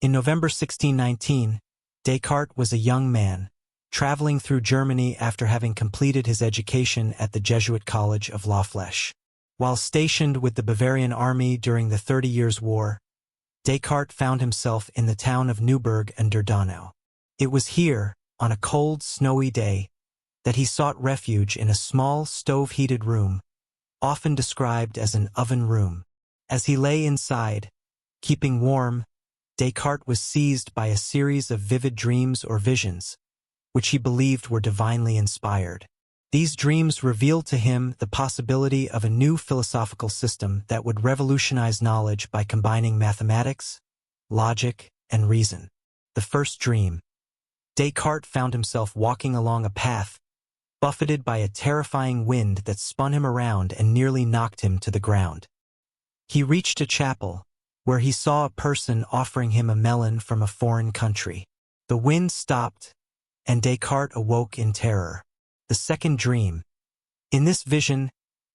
In November 1619, Descartes was a young man, traveling through Germany after having completed his education at the Jesuit College of La Flèche. While stationed with the Bavarian army during the 30 Years' War, Descartes found himself in the town of Neuburg an der Donau. It was here, on a cold, snowy day, that he sought refuge in a small, stove-heated room, often described as an oven room. As he lay inside, keeping warm, Descartes was seized by a series of vivid dreams or visions, which he believed were divinely inspired. These dreams revealed to him the possibility of a new philosophical system that would revolutionize knowledge by combining mathematics, logic, and reason. The first dream. Descartes found himself walking along a path, buffeted by a terrifying wind that spun him around and nearly knocked him to the ground. He reached a chapel, where he saw a person offering him a melon from a foreign country. The wind stopped, and Descartes awoke in terror. The second dream. In this vision,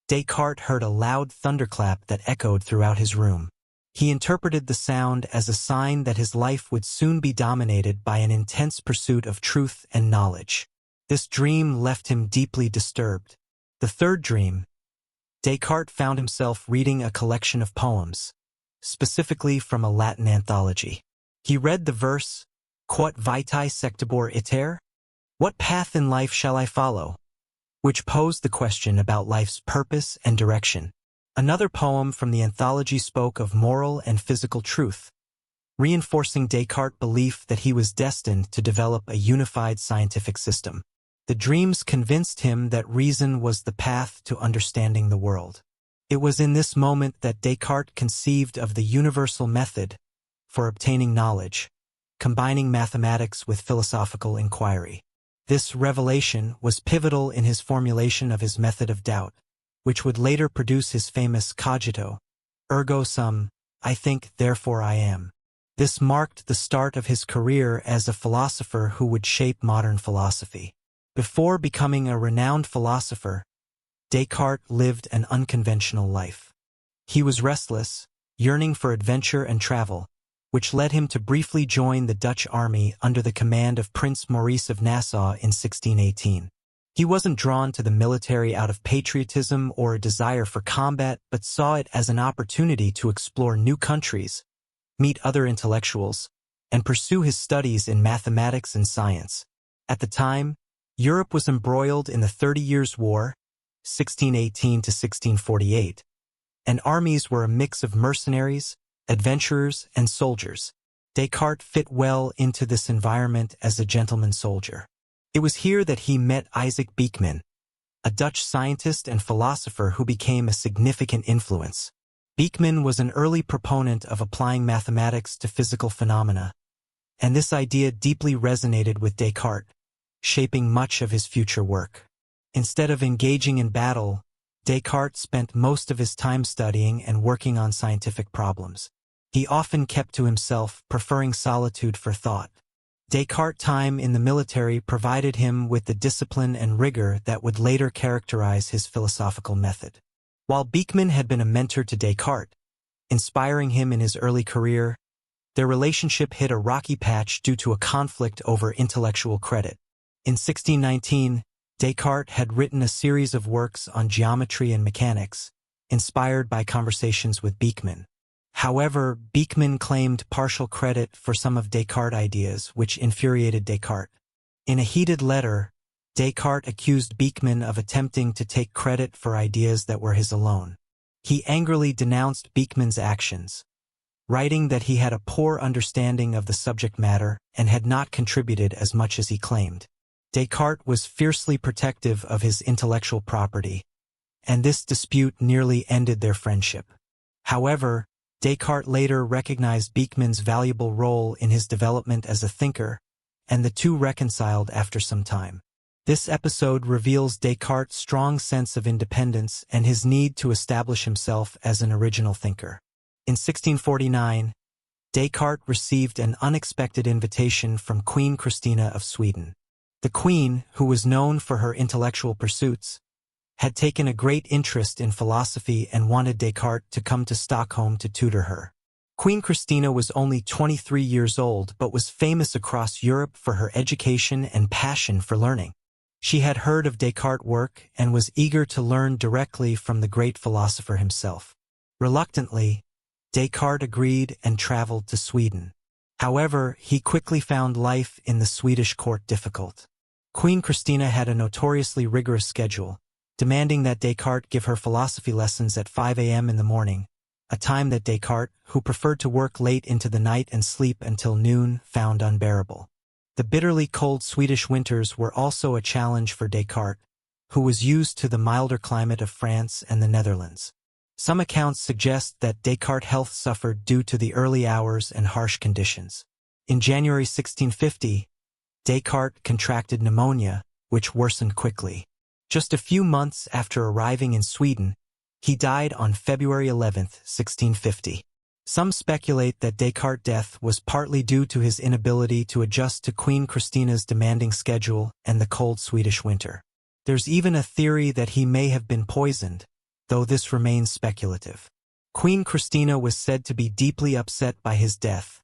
Descartes heard a loud thunderclap that echoed throughout his room. He interpreted the sound as a sign that his life would soon be dominated by an intense pursuit of truth and knowledge. This dream left him deeply disturbed. The third dream. Descartes found himself reading a collection of poems, specifically from a Latin anthology. He read the verse, "Quod vitae sectibor iter?" What path in life shall I follow? Which posed the question about life's purpose and direction. Another poem from the anthology spoke of moral and physical truth, reinforcing Descartes' belief that he was destined to develop a unified scientific system. The dreams convinced him that reason was the path to understanding the world. It was in this moment that Descartes conceived of the universal method for obtaining knowledge, combining mathematics with philosophical inquiry. This revelation was pivotal in his formulation of his method of doubt, which would later produce his famous cogito, ergo sum, I think, therefore I am. This marked the start of his career as a philosopher who would shape modern philosophy. Before becoming a renowned philosopher, Descartes lived an unconventional life. He was restless, yearning for adventure and travel, which led him to briefly join the Dutch army under the command of Prince Maurice of Nassau in 1618. He wasn't drawn to the military out of patriotism or a desire for combat, but saw it as an opportunity to explore new countries, meet other intellectuals, and pursue his studies in mathematics and science. At the time, Europe was embroiled in the 30 Years' War, 1618 to 1648, and armies were a mix of mercenaries, adventurers, and soldiers. Descartes fit well into this environment as a gentleman soldier. It was here that he met Isaac Beeckman, a Dutch scientist and philosopher who became a significant influence. Beeckman was an early proponent of applying mathematics to physical phenomena, and this idea deeply resonated with Descartes, shaping much of his future work. Instead of engaging in battle, Descartes spent most of his time studying and working on scientific problems. He often kept to himself, preferring solitude for thought. Descartes' time in the military provided him with the discipline and rigor that would later characterize his philosophical method. While Beeckman had been a mentor to Descartes, inspiring him in his early career, their relationship hit a rocky patch due to a conflict over intellectual credit. In 1619, Descartes had written a series of works on geometry and mechanics, inspired by conversations with Beeckman. However, Beeckman claimed partial credit for some of Descartes' ideas, which infuriated Descartes. In a heated letter, Descartes accused Beeckman of attempting to take credit for ideas that were his alone. He angrily denounced Beeckman's actions, writing that he had a poor understanding of the subject matter and had not contributed as much as he claimed. Descartes was fiercely protective of his intellectual property, and this dispute nearly ended their friendship. However, Descartes later recognized Beeckman's valuable role in his development as a thinker, and the two reconciled after some time. This episode reveals Descartes' strong sense of independence and his need to establish himself as an original thinker. In 1649, Descartes received an unexpected invitation from Queen Christina of Sweden. The Queen, who was known for her intellectual pursuits, had taken a great interest in philosophy and wanted Descartes to come to Stockholm to tutor her. Queen Christina was only 23 years old but was famous across Europe for her education and passion for learning. She had heard of Descartes' work and was eager to learn directly from the great philosopher himself. Reluctantly, Descartes agreed and traveled to Sweden. However, he quickly found life in the Swedish court difficult. Queen Christina had a notoriously rigorous schedule, demanding that Descartes give her philosophy lessons at 5 a.m. in the morning, a time that Descartes, who preferred to work late into the night and sleep until noon, found unbearable. The bitterly cold Swedish winters were also a challenge for Descartes, who was used to the milder climate of France and the Netherlands. Some accounts suggest that Descartes' health suffered due to the early hours and harsh conditions. In January 1650, Descartes contracted pneumonia, which worsened quickly. Just a few months after arriving in Sweden, he died on February 11, 1650. Some speculate that Descartes' death was partly due to his inability to adjust to Queen Christina's demanding schedule and the cold Swedish winter. There's even a theory that he may have been poisoned, though this remains speculative. Queen Christina was said to be deeply upset by his death,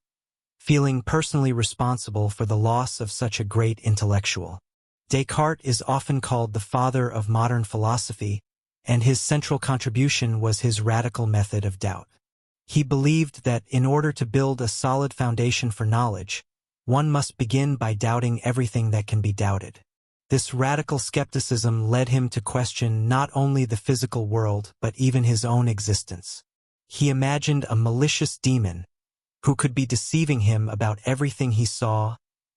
feeling personally responsible for the loss of such a great intellectual. Descartes is often called the father of modern philosophy, and his central contribution was his radical method of doubt. He believed that in order to build a solid foundation for knowledge, one must begin by doubting everything that can be doubted. This radical skepticism led him to question not only the physical world but even his own existence. He imagined a malicious demon who could be deceiving him about everything he saw,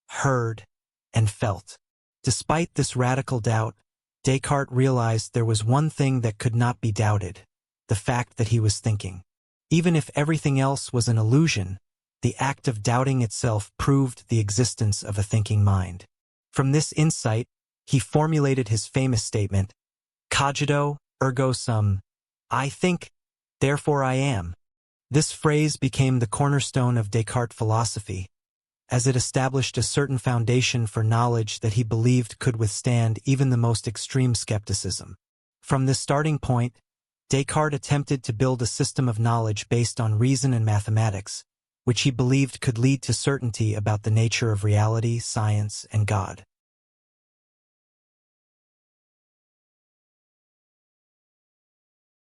heard, and felt. Despite this radical doubt, Descartes realized there was one thing that could not be doubted: the fact that he was thinking. Even if everything else was an illusion, the act of doubting itself proved the existence of a thinking mind. From this insight, he formulated his famous statement, "Cogito, ergo sum." I think, therefore I am. This phrase became the cornerstone of Descartes' philosophy, as it established a certain foundation for knowledge that he believed could withstand even the most extreme skepticism. From this starting point, Descartes attempted to build a system of knowledge based on reason and mathematics, which he believed could lead to certainty about the nature of reality, science, and God.